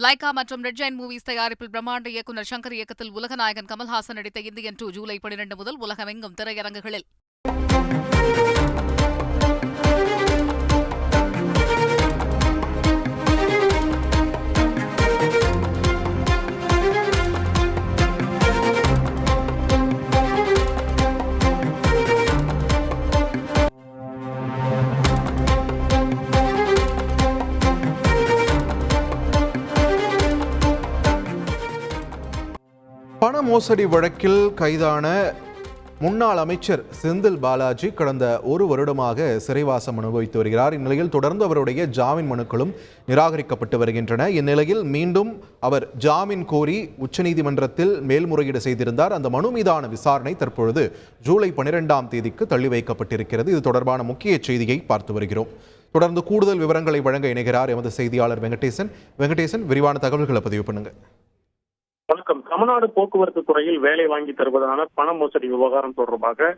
Lyca மற்றும் red giant movies தயாரிப்பில் பிரம்மாண்ட இயக்குநர் சங்கர் இயக்கத்தில் உலகநாயகன் கமல்ஹாசன் நடித்த இந்தியன் 2 ஜூலை 12 முதல் உலகமெங்கும் திரையரங்குகளில். பண மோசடி வழக்கில் கைதான முன்னாள் அமைச்சர் செந்தில் பாலாஜி கடந்த ஒரு வருடமாக சிறைவாசம் அனுபவித்து வருகிறார். இந்நிலையில் தொடர்ந்து அவருடைய ஜாமீன் மனுக்களும் நிராகரிக்கப்பட்டு வருகின்றன. இந்நிலையில் மீண்டும் அவர் ஜாமீன் கோரி உச்சநீதிமன்றத்தில் மேல்முறையீடு செய்திருந்தார். அந்த மனு மீதான விசாரணை தற்பொழுது ஜூலை 12ஆம் தேதிக்கு தள்ளி வைக்கப்பட்டிருக்கிறது. இது தொடர்பான முக்கிய செய்தியை பார்த்து வருகிறோம். தொடர்ந்து கூடுதல் விவரங்களை வழங்க இணைகிறார் எமது செய்தியாளர் வெங்கடேசன். விரிவான தகவல்களை பதிவு பண்ணுங்க. வணக்கம். தமிழ்நாடு போக்குவரத்து துறையில் வேலை வாங்கி தருவதான பண மோசடி விவகாரம் தொடர்பாக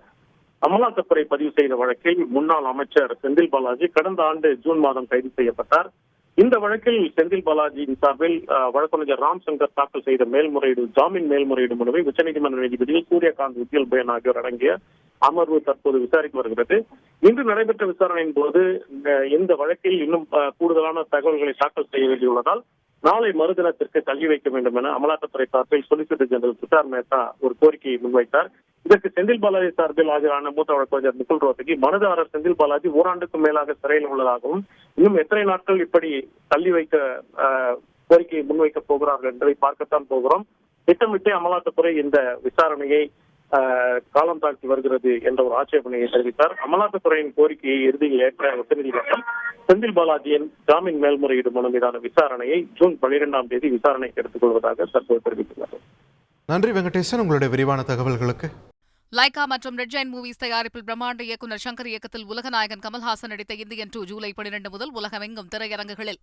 அமலாக்கத்துறை பதிவு செய்த வழக்கில் முன்னாள் அமைச்சர் செந்தில் பாலாஜி கடந்த ஆண்டு ஜூன் மாதம் கைது செய்யப்பட்டார். இந்த வழக்கில் செந்தில் பாலாஜியின் சார்பில் வழக்கறிஞர் ராம்சங்கர் தாக்கல் செய்த ஜாமீன் மேல்முறையீடு மனுவை உச்சநீதிமன்ற நீதிபதி சூரியகாந்த் உத்யல் பையன் ஆகியோர் அடங்கிய அமர்வு தற்போது விசாரித்து வருகிறது. இன்று நடைபெற்ற விசாரணையின் போது இந்த வழக்கில் இன்னும் கூடுதலான தகவல்களை தாக்கல் செய்ய வேண்டியுள்ளதால் நாளை மறுதினத்திற்கு தள்ளி வைக்க வேண்டும் என அமலாக்கத்துறை சார்பில் சொலிசிட்டர் ஜெனரல் துஷார் மேத்தா ஒரு கோரிக்கையை முன்வைத்தார். இதற்கு செந்தில் பாலாஜி சார்பில் ஆஜரான மூத்த வழக்கறிஞர் முகுல் ரோத்தகி மனுதாரர் செந்தில் பாலாஜி ஓராண்டுக்கும் மேலாக சிறையில் உள்ளதாகவும் இன்னும் எத்தனை நாட்கள் இப்படி தள்ளி வைக்க கோரிக்கையை முன்வைக்க போகிறார்கள் என்பதை பார்க்கத்தான் போகிறோம். திட்டமிட்டு அமலாக்கத்துறை இந்த விசாரணையை காலம் தாழ்த்தி வருகிறது என்ற ஒரு ஆட்சேபனையை தெரிவித்தார். அமலாக்கத்துறையின் கோரிக்கையை இறுதியில் ஏற்ற உச்சநீதிமன்றம் செந்தில் பாலாஜியின் ஜாமீன் மேல்முறையீடு மனு மீதான விசாரணையை ஜூன் 12ஆம் தேதி விசாரணைக்கு எடுத்துக் கொள்வதாக தற்போது தெரிவித்துள்ளார். நன்றி வெங்கடேசன், உங்களுடைய விரிவான தகவல்களுக்கு. லைகா மற்றும் ரெட் ஜெயண்ட் மூவிஸ் தயாரிப்பில் பிரம்மாண்ட இயக்குநர் சங்கர் இயக்கத்தில் உலகநாயகன் கமல்ஹாசன் நடித்த இந்தியன் 2 ஜூலை 12 முதல் உலகமெங்கும் திரையரங்குகளில்.